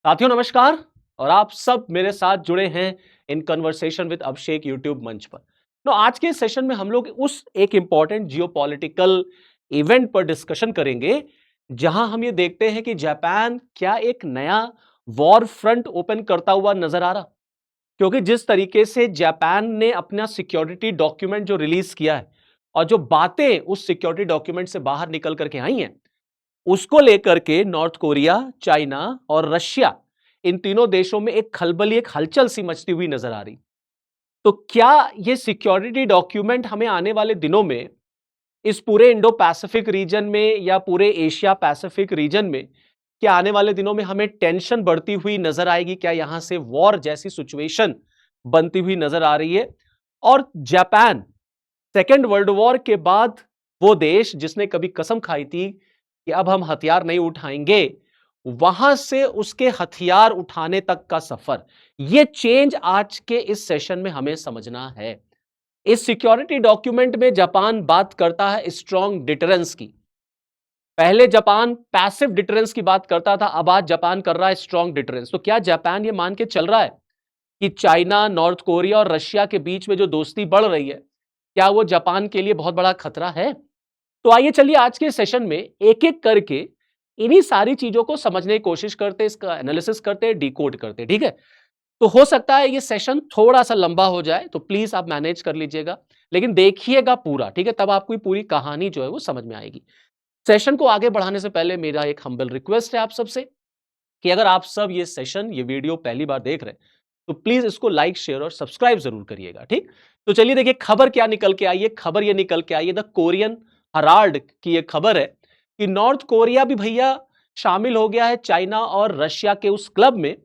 साथियों नमस्कार। और आप सब मेरे साथ जुड़े हैं in conversation with Abhishek YouTube मंच पर। तो आज के सेशन में हम लोग उस एक इंपॉर्टेंट जियोपॉलिटिकल इवेंट पर डिस्कशन करेंगे जहां हम ये देखते हैं कि जापान क्या एक नया वॉर फ्रंट ओपन करता हुआ नजर आ रहा। क्योंकि जिस तरीके से जापान ने अपना सिक्योरिटी डॉक्यूमेंट जो रिलीज किया है और जो बातें उस सिक्योरिटी डॉक्यूमेंट से बाहर निकल करके आई हैं, उसको लेकर के नॉर्थ कोरिया, चाइना और रशिया, इन तीनों देशों में एक खलबली, एक हलचल सी मचती हुई नजर आ रही। तो क्या ये सिक्योरिटी डॉक्यूमेंट हमें आने वाले दिनों में इस पूरे इंडो पैसिफिक रीजन में या पूरे एशिया पैसिफिक रीजन में क्या आने वाले दिनों में हमें टेंशन बढ़ती हुई नजर आएगी? क्या यहां से वॉर जैसी सिचुएशन बनती हुई नजर आ रही है? और जापान सेकेंड वर्ल्ड वॉर के बाद वो देश जिसने कभी कसम खाई थी कि अब हम हथियार नहीं उठाएंगे, वहां से उसके हथियार उठाने तक का सफर, ये चेंज आज के इस सेशन में हमें समझना है। इस सिक्योरिटी डॉक्यूमेंट में जापान बात करता है स्ट्रॉन्ग डिटरेंस की। पहले जापान पैसिव डिटरेंस की बात करता था, अब आज जापान कर रहा है स्ट्रॉन्ग डिटरेंस। तो क्या जापान ये मान के चल रहा है कि चाइना, नॉर्थ कोरिया और रशिया के बीच में जो दोस्ती बढ़ रही है, क्या वो जापान के लिए बहुत बड़ा खतरा है? तो आइए चलिए आज के सेशन में एक एक करके इन्हीं सारी चीजों को समझने की कोशिश करते हैं, इसका एनालिसिस करते हैं, डिकोड करते हैं। ठीक है? तो हो सकता है ये सेशन थोड़ा सा लंबा हो जाए, तो प्लीज आप मैनेज कर लीजिएगा, लेकिन देखिएगा पूरा। ठीक है? तब आपको पूरी कहानी जो है वो समझ में आएगी। सेशन को आगे बढ़ाने से पहले मेरा एक हम्बल रिक्वेस्ट है आप सबसे कि अगर आप सब ये सेशन, ये वीडियो पहली बार देख रहे हैं, तो प्लीज इसको लाइक, शेयर और सब्सक्राइब जरूर करिएगा। ठीक? तो चलिए देखिए खबर क्या निकल के आई है। खबर ये निकल के आई है द कोरियन हराल्ड की। ये खबर है कि नॉर्थ कोरिया भी भैया शामिल हो गया है चाइना और रशिया के उस क्लब में,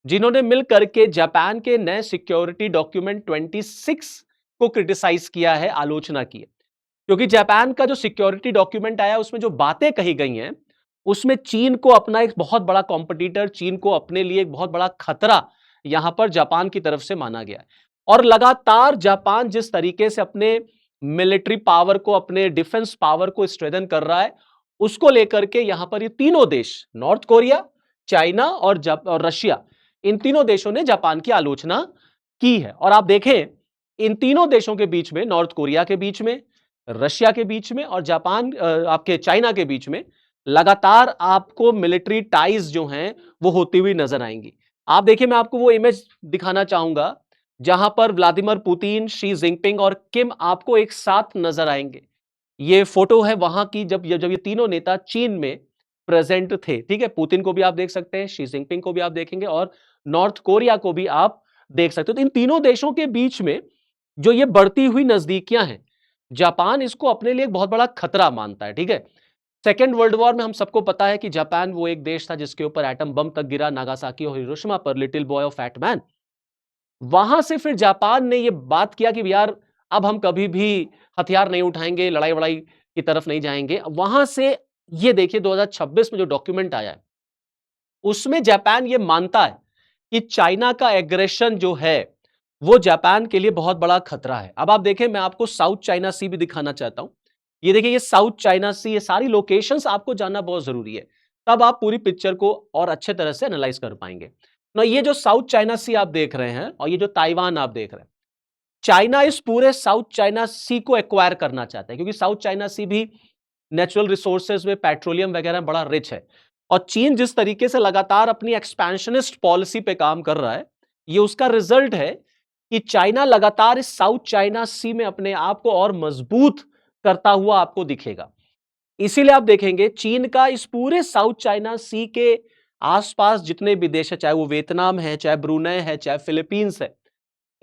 जिन्होंने मिलकर के जापान के नए सिक्योरिटी डॉक्यूमेंट 26 को क्रिटिसाइज किया है, आलोचना की है। क्योंकि जापान का जो सिक्योरिटी डॉक्यूमेंट आया उसमें जो बातें कही गई हैं, उसमें चीन को अपना एक बहुत बड़ा कॉम्पिटिटर, चीन को अपने लिए एक बहुत बड़ा खतरा यहां पर जापान की तरफ से माना गया है। और लगातार जापान जिस तरीके से अपने मिलिट्री पावर को, अपने डिफेंस पावर को स्ट्रेंथन कर रहा है, उसको लेकर के यहां पर ये तीनों देश, नॉर्थ कोरिया, चाइना और रशिया, इन तीनों देशों ने जापान की आलोचना की है। और आप देखें इन तीनों देशों के बीच में, नॉर्थ कोरिया के बीच में, रशिया के बीच में और जापान, आपके चाइना के बीच में, लगातार आपको मिलिट्री टाइज जो हैं वो होती हुई नजर आएंगी। आप देखिए, मैं आपको वो इमेज दिखाना चाहूंगा जहां पर व्लादिमीर पुतिन, शी जिनपिंग और किम आपको एक साथ नजर आएंगे। ये फोटो है वहां की, जब ये तीनों नेता चीन में प्रेजेंट थे। ठीक है? पुतिन को भी आप देख सकते हैं, शी जिनपिंग को भी आप देखेंगे और नॉर्थ कोरिया को भी आप देख सकते हो। तो इन तीनों देशों के बीच में जो ये बढ़ती हुई नजदीकियां हैं, जापान इसको अपने लिए एक बहुत बड़ा खतरा मानता है। ठीक है? सेकेंड वर्ल्ड वॉर में हम सबको पता है कि जापान वो एक देश था जिसके ऊपर एटम बम तक गिरा, नागासाकी और हिरोशिमा पर, little boy of fat man. वहां से फिर जापान ने ये बात किया कि यार अब हम कभी भी हथियार नहीं उठाएंगे, लड़ाई वड़ाई की तरफ नहीं जाएंगे। वहां से ये देखिए 2026 में जो डॉक्यूमेंट आया है, उसमें जापान ये मानता है कि चाइना का एग्रेशन जो है वो जापान के लिए बहुत बड़ा खतरा है। अब आप देखें, मैं आपको साउथ चाइना सी भी दिखाना चाहता हूं। ये देखिए, ये साउथ चाइना सी, ये सारी लोकेशंस आपको जानना बहुत जरूरी है, तब आप पूरी पिक्चर को और अच्छे तरह से एनालाइज कर पाएंगे ना। ये जो साउथ चाइना सी आप देख रहे हैं और ये जो ताइवान आप देख रहे हैं, चाइना इस पूरे साउथ चाइना सी को एक्वायर करना चाहता है, क्योंकि साउथ चाइना सी भी नेचुरल रिसोर्सेज में, पेट्रोलियम वगैरह बड़ा रिच है। और चीन जिस तरीके से लगातार अपनी एक्सपेंशनिस्ट पॉलिसी पे काम कर रहा है, ये उसका रिजल्ट है कि चाइना लगातार इस साउथ चाइना सी में अपने आप को और मजबूत करता हुआ आपको दिखेगा। इसीलिए आप देखेंगे चीन का इस पूरे साउथ चाइना सी के आसपास जितने भी देश है, चाहे वो वियतनाम है, चाहे ब्रुनेई है, चाहे फिलीपींस है,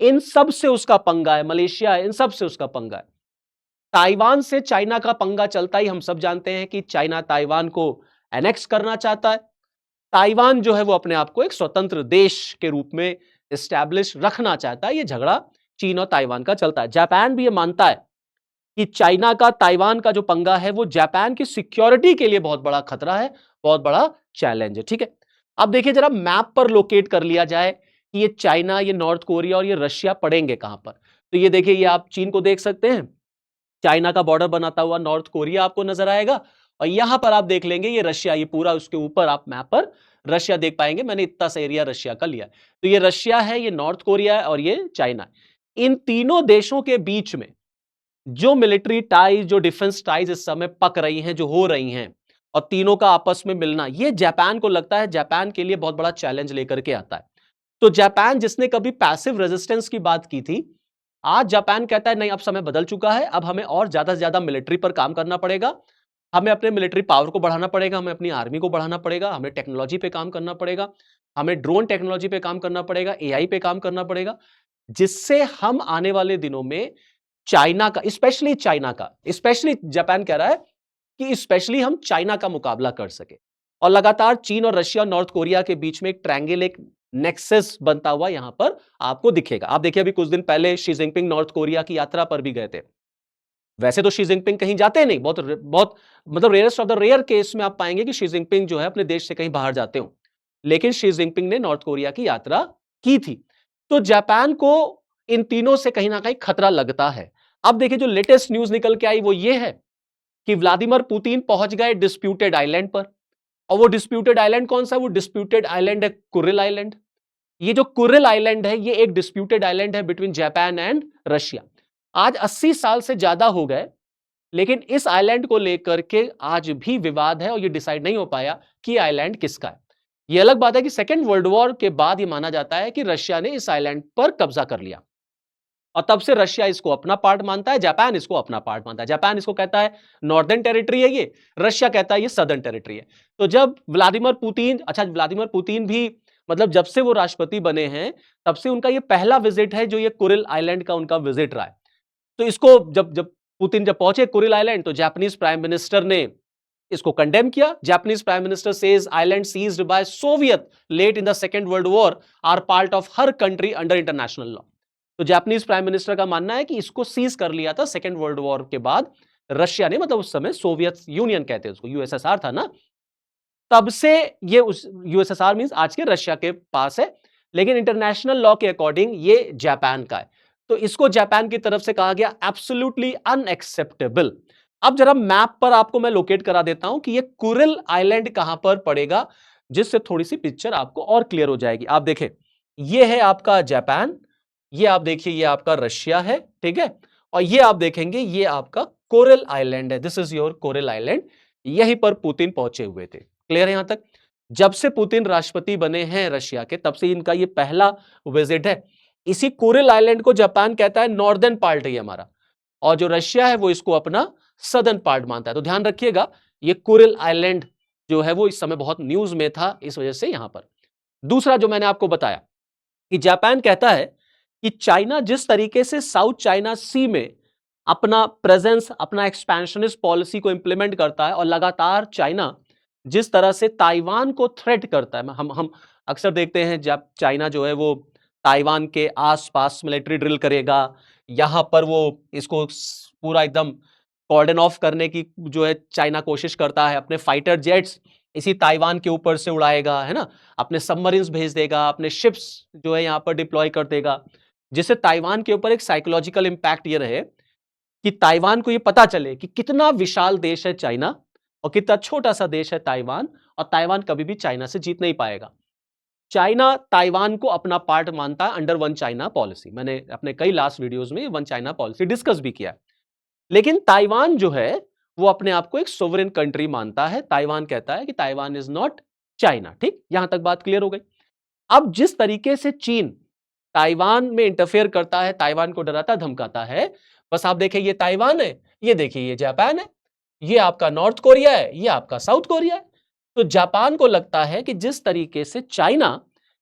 इन सब से उसका पंगा है, मलेशिया है, इन सब से उसका पंगा है। ताइवान से चाइना का पंगा चलता ही हम सब जानते हैं कि चाइना ताइवान को एनेक्स करना चाहता है। ताइवान जो है वो अपने आप को एक स्वतंत्र देश के रूप में एस्टैब्लिश रखना चाहता है। ये झगड़ा चीन और ताइवान का चलता है। जापान भी ये मानता है कि चाइना का ताइवान का जो पंगा है वो जापान की सिक्योरिटी के लिए बहुत बड़ा खतरा है, बहुत बड़ा चैलेंज है। ठीक है? अब देखिए, जरा मैप पर लोकेट कर लिया जाए कि ये चाइना, ये नॉर्थ कोरिया और ये रशिया पड़ेंगे कहां पर। तो ये देखिए, ये आप चीन को देख सकते हैं, चाइना का बॉर्डर बनाता हुआ नॉर्थ कोरिया आपको नजर आएगा, और यहां पर आप देख लेंगे ये रशिया, ये पूरा उसके ऊपर आप मैप पर रशिया देख पाएंगे, मैंने इतना सा एरिया रशिया का लिया। तो ये रशिया है, ये नॉर्थ कोरिया है और ये चाइना है। इन तीनों देशों के बीच में जो मिलिट्री टाइज, जो डिफेंस टाइज इस समय पक रही हैं, जो हो रही हैं, और तीनों का आपस में मिलना, ये जापान को लगता है जापान के लिए बहुत बड़ा चैलेंज लेकर के आता है। तो जापान जिसने कभी पैसिव रेजिस्टेंस की बात की थी, आज जापान कहता है नहीं, अब समय बदल चुका है, अब हमें और ज्यादा से ज्यादा मिलिट्री पर काम करना पड़ेगा, हमें अपने मिलिट्री पावर को बढ़ाना पड़ेगा, हमें अपनी आर्मी को बढ़ाना पड़ेगा, हमें टेक्नोलॉजी पे काम करना पड़ेगा, हमें ड्रोन टेक्नोलॉजी पे काम करना पड़ेगा, एआई पे काम करना पड़ेगा, जिससे हम आने वाले दिनों में चाइना का, स्पेशली जापान कह रहा है कि स्पेशली हम चाइना का मुकाबला कर सके। और लगातार चीन और रशिया और नॉर्थ कोरिया के बीच में एक ट्रायंगल, एक नेक्सस बनता हुआ यहां पर आपको दिखेगा। आप देखिए अभी कुछ दिन पहले शी जिनपिंग नॉर्थ कोरिया की यात्रा पर भी गए थे। वैसे तो शी जिनपिंग कहीं जाते नहीं, बहुत बहुत मतलब rarest of the rare case में आप पाएंगे कि शी जिनपिंग जो है अपने देश से कहीं बाहर जाते हो, लेकिन शी जिनपिंग ने नॉर्थ कोरिया की यात्रा की थी। तो जापान को इन तीनों से कहीं ना कहीं खतरा लगता है। अब देखिए जो लेटेस्ट न्यूज निकल के आई वो ये है कि व्लादिमीर पुतिन पहुंच गए डिस्प्यूटेड आइलैंड पर। और वो डिस्प्यूटेड आइलैंड कौन सा? वो डिस्प्यूटेड आइलैंड है कुरिल आइलैंड। ये जो कुरिल आइलैंड है, ये एक डिस्प्यूटेड आइलैंड है बिटवीन जापान एंड रशिया। आज 80 साल से ज्यादा हो गए, लेकिन इस आइलैंड को लेकर के आज भी विवाद है और ये डिसाइड नहीं हो पाया कि आइलैंड किसका है। ये अलग बात है कि सेकेंड वर्ल्ड वॉर के बाद ये माना जाता है कि रशिया ने इस आइलैंड पर कब्जा कर लिया, और तब से रशिया इसको अपना पार्ट मानता है, जापान इसको अपना पार्ट मानता है। जापान इसको कहता है नॉर्दर्न टेरिटरी है ये, रशिया कहता है ये सदर्न टेरिटरी है। तो जब व्लादिमीर पुतिन, अच्छा व्लादिमीर पुतिन भी मतलब जब से वो राष्ट्रपति बने हैं तब से उनका ये पहला विजिट है जो ये कुरिल आइलैंड का उनका विजिट रहा है। तो इसको जब जब पुतिन जब पहुंचे कुरिल आइलैंड, तो जापानीज प्राइम मिनिस्टर ने इसको कंडेम किया। Japanese prime minister says island seized by Soviet late in the second world war are part of her country under international law. तो जापानीज प्राइम मिनिस्टर का मानना है कि इसको सीज कर लिया था सेकेंड वर्ल्ड वॉर के बाद रशिया ने, मतलब उस समय सोवियत यूनियन कहते हैं उसको, यूएसएसआर था ना, तब से ये उस यूएसएसआर मींस आज के रशिया के पास है, लेकिन इंटरनेशनल लॉ के अकॉर्डिंग ये जापान का है। तो इसको जापान की तरफ से कहा गया एब्सोल्युटली अनएक्सेप्टेबल। अब जरा मैप पर आपको मैं लोकेट करा देता हूं कि ये कुरिल आइलैंड कहां पर पड़ेगा, जिससे थोड़ी सी पिक्चर आपको और क्लियर हो जाएगी। आप देखें, ये है आपका जापान, ये आप देखिए ये आपका रशिया है, ठीक है, और ये आप देखेंगे ये आपका कोरल आइलैंड है, this is your coral island. यहीं पर पुतिन पहुंचे हुए थे। क्लियर है यहां तक? जब से पुतिन राष्ट्रपति बने हैं रशिया के, तब से इनका ये पहला विजिट है। इसी कोरल आइलैंड को जापान कहता है नॉर्दर्न पार्ट है ये हमारा, और जो रशिया है वो इसको अपना सदर्न पार्ट मानता है। तो ध्यान रखिएगा, ये कोरल आइलैंड जो है वो इस समय बहुत न्यूज में था, इस वजह से यहां पर। दूसरा जो मैंने आपको बताया कि जापान कहता है कि चाइना जिस तरीके से साउथ चाइना सी में अपना प्रेजेंस, अपना एक्सपेंशनिस्ट पॉलिसी को इंप्लीमेंट करता है, और लगातार चाइना जिस तरह से ताइवान को थ्रेट करता है, हम अक्सर देखते हैं जब चाइना जो है वो ताइवान के आसपास मिलिट्री ड्रिल करेगा, यहां पर वो इसको पूरा एकदम कॉर्डन ऑफ करने की जो है चाइना कोशिश करता है, अपने फाइटर जेट्स इसी ताइवान के ऊपर से उड़ाएगा, है ना, अपने सबमरीन्स भेज देगा, अपने शिप्स जो है यहां पर डिप्लॉय कर देगा, जिससे ताइवान के ऊपर एक साइकोलॉजिकल इंपैक्ट ये रहे कि ताइवान को ये पता चले कि कितना विशाल देश है चाइना और कितना छोटा सा देश है ताइवान, और ताइवान कभी भी चाइना से जीत नहीं पाएगा। चाइना ताइवान को अपना पार्ट मानता है अंडर वन चाइना पॉलिसी। मैंने अपने कई लास्ट वीडियोस में वन चाइना पॉलिसी डिस्कस भी किया है। लेकिन ताइवान जो है वो अपने आप को एक सोवरेन कंट्री मानता है। ताइवान कहता है कि ताइवान इज नॉट चाइना। ठीक, यहां तक बात क्लियर हो गई। अब जिस तरीके से चीन ताइवान में इंटरफेयर करता है, ताइवान को डराता धमकाता है, बस आप देखिए ये ताइवान है, ये देखिए ये जापान है, ये आपका नॉर्थ कोरिया है, ये आपका साउथ कोरिया है। तो जापान को लगता है कि जिस तरीके से चाइना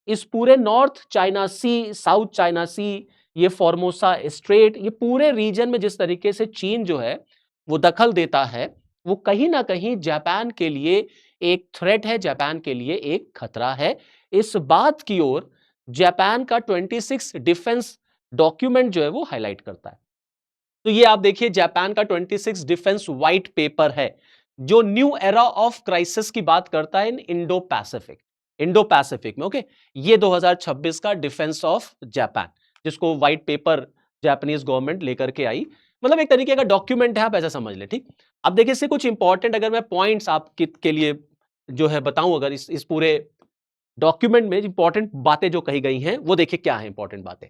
इस पूरे नॉर्थ चाइना सी, साउथ चाइना सी, ये फॉर्मोसा स्ट्रेट, ये पूरे रीजन में जिस तरीके से चीन जो है वो दखल देता है, वो कहीं ना कहीं जापान के लिए एक थ्रेट है, जापान के लिए एक खतरा है। इस बात की ओर जापान का 26 डिफेंस डॉक्यूमेंट जो है वो हाईलाइट करता है। तो ये आप देखिए जापान का 26 डिफेंस व्हाइट पेपर है, जो न्यू एरा ऑफ क्राइसिस की बात करता है इन इंडो पैसिफिक में। ओके, ये 2026 का डिफेंस ऑफ जापान, जिसको व्हाइट पेपर जापानीज गवर्नमेंट लेकर के आई, मतलब एक तरीके का डॉक्यूमेंट है, आप ऐसा समझ लें। ठीक, अब देखिए इससे कुछ इंपॉर्टेंट अगर मैं पॉइंट्स आपके के लिए जो है बताऊं, अगर इस पूरे डॉक्यूमेंट में इंपॉर्टेंट बातें जो कही गई हैं वो देखिए क्या है इंपॉर्टेंट बातें।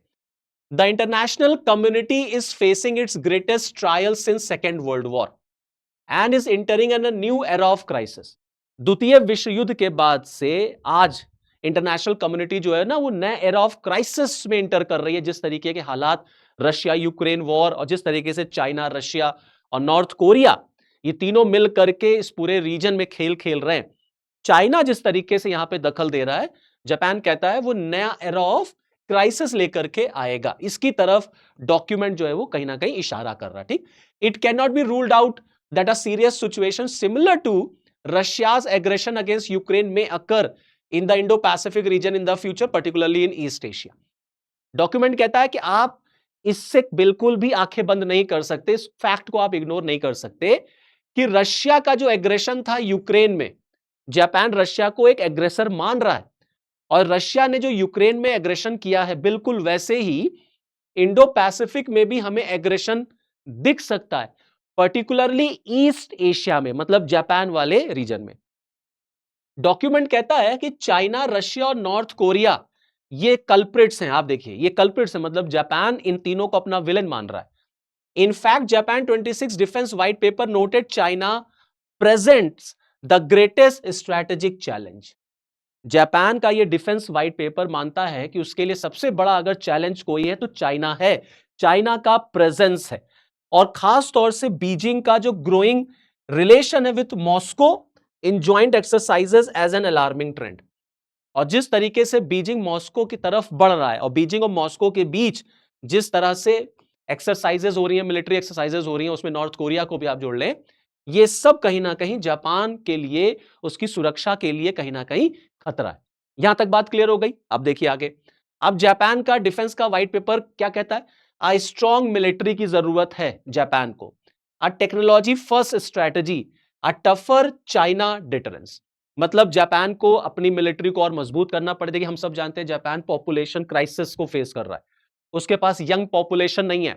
The international community is facing it's greatest trial since second world war and is entering in a new era of crisis. द्वितीय विश्व युद्ध के बाद से आज इंटरनेशनल कम्युनिटी जो है ना वो नए एरा ऑफ क्राइसिस में इंटर कर रही है। जिस तरीके के हालात रशिया यूक्रेन वॉर और जिस तरीके से चाइना, रशिया और नॉर्थ कोरिया ये तीनों मिल करके इस पूरे रीजन में खेल खेल रहे हैं, चाइना जिस तरीके से यहां पे दखल दे रहा है, जापान कहता है वो नया एरा ऑफ क्राइसिस लेकर के आएगा। इसकी तरफ डॉक्यूमेंट जो है वो कहीं ना कहीं इशारा कर रहा है। ठीक, it can not be ruled out that a serious situation similar to Russia's aggression against Ukraine may occur in the Indo Pacific region in the future, particularly in East Asia. Document कहता है कि आप इससे बिल्कुल भी आंखें बंद नहीं कर सकते, इस फैक्ट को आप इग्नोर नहीं कर सकते कि रशिया का जो एग्रेशन था यूक्रेन में, जापान रशिया को एक एग्रेसर मान रहा है और रशिया ने जो यूक्रेन में एग्रेशन किया है बिल्कुल वैसे ही इंडो पैसिफिक में भी हमें एग्रेशन दिख सकता है, पर्टिकुलरली ईस्ट एशिया में, मतलब जापान वाले रीजन में। डॉक्यूमेंट कहता है कि चाइना, रशिया और नॉर्थ कोरिया ये कल्प्रिट्स हैं। आप देखिए ये कल्प्रिट्स हैं, मतलब जापान इन तीनों को अपना विलन मान रहा है। In fact Japan 26 defence white paper noted China presents the greatest strategic challenge. Japan का ये डिफेंस व्हाइट पेपर मानता है कि उसके लिए सबसे बड़ा अगर चैलेंज कोई है तो चाइना है, चाइना का प्रेजेंस है, और खास तौर से बीजिंग का जो ग्रोइंग रिलेशन है with Moscow in joint exercises as an alarming trend. और जिस तरीके से बीजिंग मॉस्को की तरफ बढ़ रहा है और बीजिंग और मॉस्को के बीच जिस तरह से एक्सरसाइजेस हो रही हैं, मिलिट्री एक्सरसाइजेस हो रही हैं, उसमें नॉर्थ कोरिया को भी आप जोड़ लें, ये सब कहीं ना कहीं जापान के लिए, उसकी सुरक्षा के लिए कहीं ना कहीं खतरा है। यहां तक बात क्लियर हो गई। अब देखिए आगे, अब जापान का डिफेंस का व्हाइट पेपर क्या कहता है? आ स्ट्रॉन्ग मिलिट्री की जरूरत है जापान को, a technology first strategy, a tougher China deterrence. मतलब जापान को अपनी मिलिट्री को और मजबूत करना पड़ेगा। हम सब जानते हैं जापान पॉपुलेशन क्राइसिस को फेस कर रहा है, उसके पास यंग पॉपुलेशन नहीं है,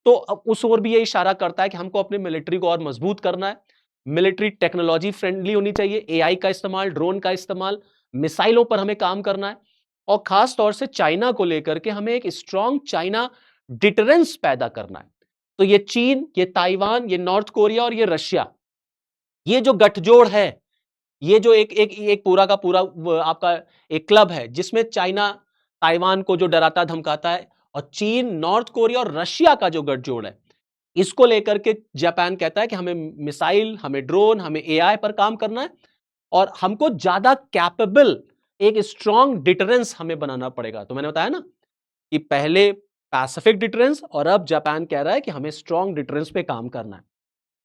तो अब उस ओर भी ये इशारा करता है कि हमको अपनी मिलिट्री को और मजबूत करना है। मिलिट्री टेक्नोलॉजी फ्रेंडली होनी चाहिए, एआई का इस्तेमाल, ड्रोन का इस्तेमाल, मिसाइलों पर हमें काम करना है, और खास तौर से चाइना को लेकर के हमें एक स्ट्रॉन्ग चाइना डिटरेंस पैदा करना है। तो ये चीन, ये ताइवान, ये नॉर्थ कोरिया और ये रशिया, ये जो गठजोड़ है, ये जो एक एक एक पूरा का पूरा आपका एक क्लब है जिसमें चाइना ताइवान को जो डराता धमकाता है, और चीन, नॉर्थ कोरिया और रशिया का जो गठजोड़ है, इसको लेकर के जापान कहता है कि हमें मिसाइल, हमें ड्रोन, हमें एआई पर काम करना है, और हमको ज्यादा कैपेबल एक स्ट्रॉन्ग डिटरेंस हमें बनाना पड़ेगा। तो मैंने बताया ना कि पहले पैसिफिक डिटरेंस और अब जापान कह रहा है कि हमें स्ट्रॉन्ग डिटरेंस पे काम करना है।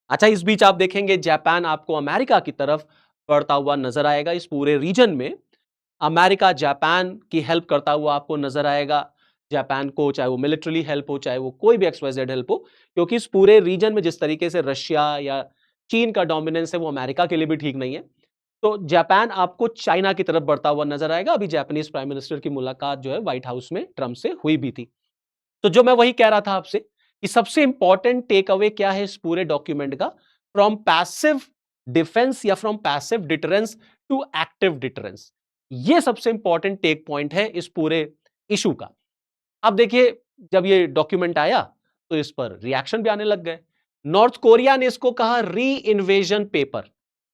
अच्छा, इस बीच आप देखेंगे जापान आपको अमेरिका की तरफ बढ़ता हुआ नजर आएगा। इस पूरे रीजन में अमेरिका जापान की हेल्प करता हुआ आपको नजर आएगा। जापान को चाहे वो मिलिट्रली हेल्प हो, चाहे वो कोई भी XYZ हेल्प हो, क्योंकि इस पूरे रीजन में जिस तरीके से रशिया या चीन का डोमिनेंस है वो अमेरिका के लिए भी ठीक नहीं है। तो जापान आपको चाइना की तरफ बढ़ता हुआ नजर आएगा। अभी जापानीज प्राइम मिनिस्टर की मुलाकात जो है व्हाइट हाउस में ट्रंप से हुई भी थी। तो जो मैं वही कह रहा था आपसे कि सबसे इंपॉर्टेंट टेक अवे क्या है इस पूरे डॉक्यूमेंट का, फ्रॉम पैसिव डिफेंस या from passive deterrence to active deterrence, ये सबसे इंपॉर्टेंट टेक पॉइंट है इस पूरे इशू का। अब देखिए, जब ये डॉक्यूमेंट आया तो इस पर रिएक्शन भी आने लग गए। नॉर्थ कोरिया ने इसको कहा री इन्वेजन पेपर।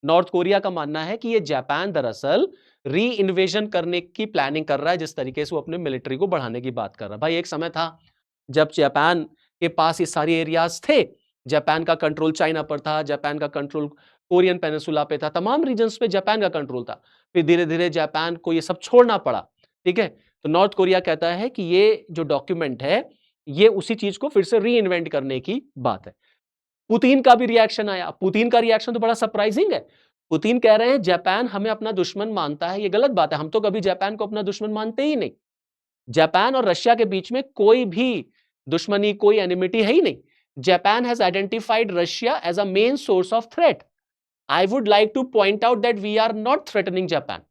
नॉर्थ कोरिया का मानना है कि ये जापान दरअसल री इन्वेजन करने की प्लानिंग कर रहा है, जिस तरीके से वो अपने मिलिट्री को बढ़ाने की बात कर रहा है। भाई एक समय था जब जापान के पास ये सारे एरियाज थे, जापान का कंट्रोल चाइना पर था, जापान का कंट्रोल कोरियन पेनिसुला पे था, तमाम रीजन्स पे जापान का कंट्रोल था। फिर धीरे धीरे जापान को ये सब छोड़ना पड़ा। ठीक है, तो नॉर्थ कोरिया कहता है कि ये जो डॉक्यूमेंट है ये उसी चीज को फिर से री इन्वेंट करने की बात है। पुतिन का भी रिएक्शन आया। पुतिन का रिएक्शन तो बड़ा सरप्राइजिंग है। पुतिन कह रहे हैं जापान हमें अपना दुश्मन मानता है, ये गलत बात है, हम तो कभी जापान को अपना दुश्मन मानते ही नहीं। जापान और रशिया के बीच में कोई भी दुश्मनी, कोई एनिमिटी है ही नहीं। Japan has identified Russia as a main source of threat. I would like to point out that we are not threatening Japan.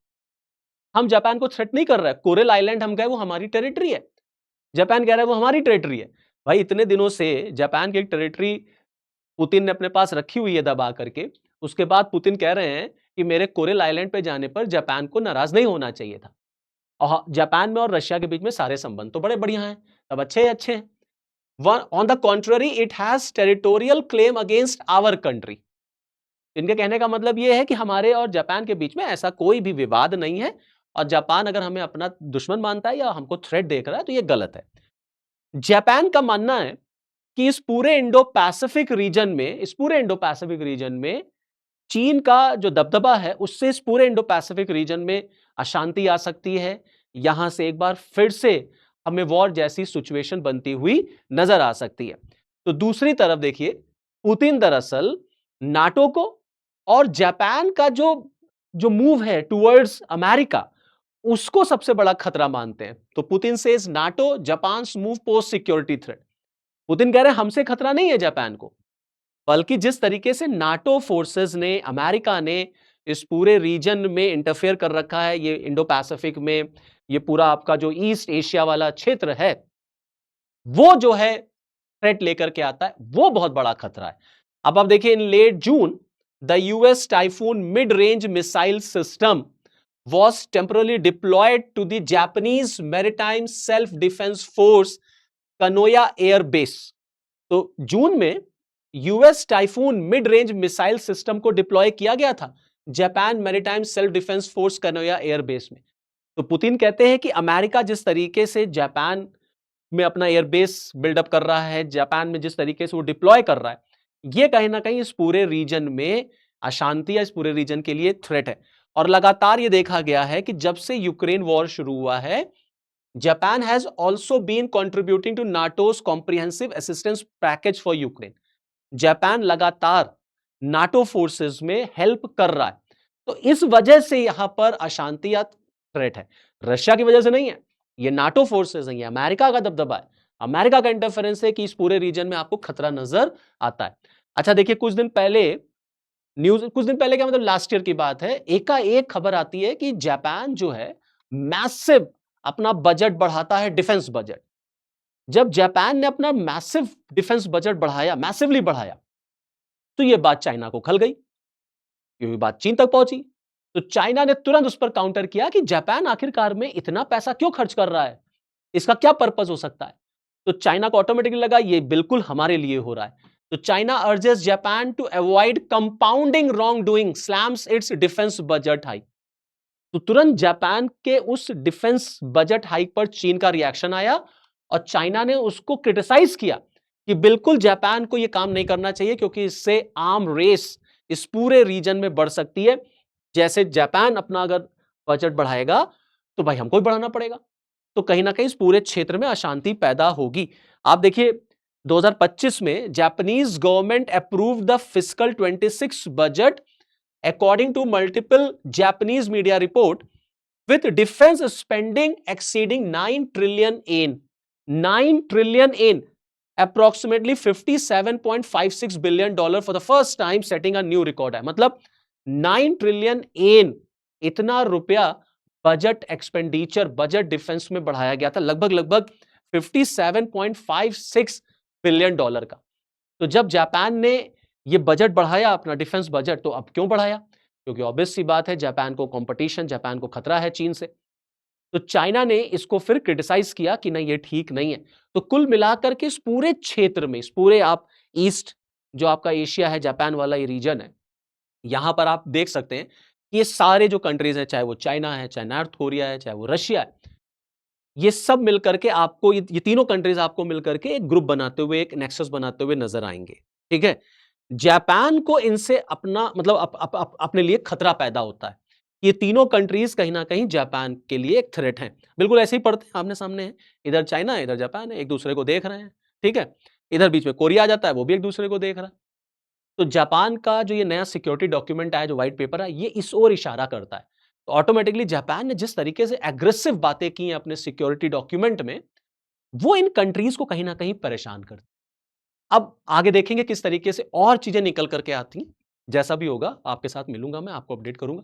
हम जापान को थ्रेट नहीं कर रहे। कोरल आइलैंड हम गए, वो हमारी टेरिटरी है। जापान कह रहा है वो हमारी टेरिटरी है। भाई इतने दिनों से जापान की एक टेरिटरी पुतिन ने अपने पास रखी हुई है दबा करके, उसके बाद पुतिन कह रहे हैं कि मेरे कोरल आइलैंड पे जाने पर जापान को नाराज नहीं होना चाहिए था। और जापान में और रशिया के बीच में सारे संबंध तो बड़े बढ़िया हैं, सब अच्छे अच्छे हैं। On the contrary it has territorial claim against our country. इनके कहने का मतलब यह है कि हमारे और जापान के बीच में ऐसा कोई भी विवाद नहीं है, और जापान अगर हमें अपना दुश्मन मानता है या हमको थ्रेट देख रहा है तो यह गलत है। जापान का मानना है कि इस पूरे इंडो पैसिफिक रीजन में चीन का जो दबदबा है उससे इस पूरे इंडो पैसिफिक रीजन में अशांति आ सकती है। यहां से एक बार फिर से हमें वॉर जैसी सिचुएशन बनती हुई नजर आ सकती है। तो दूसरी तरफ देखिए, पुतिन दरअसल नाटो को और जापान का जो जो मूव है टुवर्ड्स अमेरिका, उसको सबसे बड़ा खतरा मानते हैं। तो Putin says NATO Japan move post security threat. Putin कह रहे हैं हमसे खतरा नहीं है जापान को, बल्कि जिस तरीके से नाटो फोर्सेस ने, अमेरिका ने इस पूरे रीजन में इंटरफेयर कर रखा है, ये इंडो पैसिफिक में, ये पूरा आपका जो ईस्ट एशिया वाला क्षेत्र है, वो जो है थ्रेट लेकर के आता है, वो बहुत बड़ा खतरा है। अब आप देखिए, in late June the US Typhon mid range missile system was temporarily deployed to the Japanese Maritime Self-Defense Force Kanoya air base. तो जून में US Typhon mid range missile system को डिप्लॉय किया गया था Japan maritime self defence force Kanoya air base में। तो Putin कहते हैं कि अमेरिका जिस तरीके से जापान में अपना एयरबेस बिल्डअप कर रहा है, जापान में जिस तरीके से वो डिप्लॉय कर रहा है, ये कहीं ना कहीं इस पूरे रीजन में अशांति या इस पूरे रीजन के लिए थ्रेट है। और लगातार ये देखा गया है कि जब से यूक्रेन वॉर शुरू हुआ है, Japan has also been contributing to NATO's comprehensive assistance package for Ukraine. Japan लगातार नाटो फोर्सेस में हेल्प कर रहा है। तो इस वजह से यहां पर अशांति या थ्रेट है, रशिया की वजह से नहीं है। ये नाटो फोर्सेस नहीं है, अमेरिका का दबदबा है, अमेरिका का इंटरफेरेंस है कि इस पूरे रीजन में आपको खतरा नजर आता है। अच्छा देखिए, कुछ दिन पहले क्या मतलब लास्ट ईयर की बात है, एकाएक खबर आती है कि जापान जो है मैसिव अपना बजट बढ़ाता है, डिफेंस बजट। जब जापान ने अपना मैसिव डिफेंस बजट बढ़ाया, मैसिवली बढ़ाया, तो यह बात चाइना को खल गई, ये बात चीन तक पहुंची। तो चाइना ने तुरंत उस पर काउंटर किया कि जापान आखिरकार में इतना पैसा क्यों खर्च कर रहा है, इसका क्या पर्पस हो सकता है। तो चाइना को ऑटोमेटिकली लगा ये बिल्कुल हमारे लिए हो रहा है। तो China urges Japan to avoid compounding wrongdoing, slams its defence budget hike. तो तुरंत जापान के उस डिफेंस बजट हाइक पर चीन का रिएक्शन आया और चाइना ने उसको क्रिटिसाइज किया कि बिल्कुल जापान को यह काम नहीं करना चाहिए, क्योंकि इससे आर्म रेस इस पूरे रीजन में बढ़ सकती है। जैसे जापान अपना अगर बजट बढ़ाएगा तो भाई हमको भी बढ़ाना पड़ेगा, तो कहीं ना कहीं इस पूरे क्षेत्र में अशांति पैदा होगी। आप देखिए, 2025 में Japanese government approve the fiscal 26 budget according to multiple Japanese media report, with defense spending exceeding 9 trillion yen, 9 trillion yen, approximately $57.56 billion for the first time, setting a new record है। मतलब 9 ट्रिलियन yen, इतना रुपया budget expenditure, budget defence में बढ़ाया गया था, लगभग $57.56 billion का। तो जब जापान ने ये बजट बढ़ाया अपना डिफेंस बजट, तो अब क्यों बढ़ाया? क्योंकि ऑब्वियस सी बात है, जापान को कंपटीशन, जापान को खतरा है चीन से। तो चाइना ने इसको फिर क्रिटिसाइज किया कि नहीं, ये ठीक नहीं है। तो कुल मिलाकर के इस पूरे क्षेत्र में, इस पूरे आप ईस्ट जो आपका एशिया है, जापान वाला ये रीजन है, यहां पर आप देख सकते हैं कि ये सारे जो कंट्रीज हैं, चाहे वो चाइना है, चाहे नॉर्थ कोरिया है, चाहे वो रशिया है, ये सब मिलकर के आपको, ये तीनों कंट्रीज आपको मिलकर के एक ग्रुप बनाते हुए, एक नेक्सस बनाते हुए नजर आएंगे। ठीक है, जापान को इनसे अपना मतलब अपने लिए खतरा पैदा होता है। ये तीनों कंट्रीज कहीं ना कहीं जापान के लिए एक थ्रेट हैं, बिल्कुल ऐसे ही पड़ते हैं, आमने सामने हैं। इधर चाइना है, इधर जापान है, एक दूसरे को देख रहे हैं। ठीक है, इधर बीच में कोरिया आ जाता है, वो भी एक दूसरे को देख रहा है। तो जापान का जो ये नया सिक्योरिटी डॉक्यूमेंट आया, जो व्हाइट पेपर है, ये इस ओर इशारा करता है। तो ऑटोमेटिकली जापान ने जिस तरीके से एग्रेसिव बातें की हैं अपने सिक्योरिटी डॉक्यूमेंट में, वो इन कंट्रीज को कहीं ना कहीं परेशान करती। अब आगे देखेंगे किस तरीके से और चीजें निकल करके आती। जैसा भी होगा आपके साथ मिलूंगा, मैं आपको अपडेट करूंगा।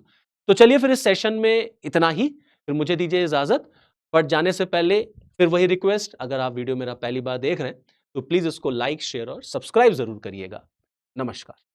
तो चलिए फिर इस सेशन में इतना ही, फिर मुझे दीजिए इजाजत। बट जाने से पहले फिर वही रिक्वेस्ट, अगर आप वीडियो मेरा पहली बार देख रहे हैं तो प्लीज इसको लाइक, शेयर और सब्सक्राइब जरूर करिएगा। नमस्कार।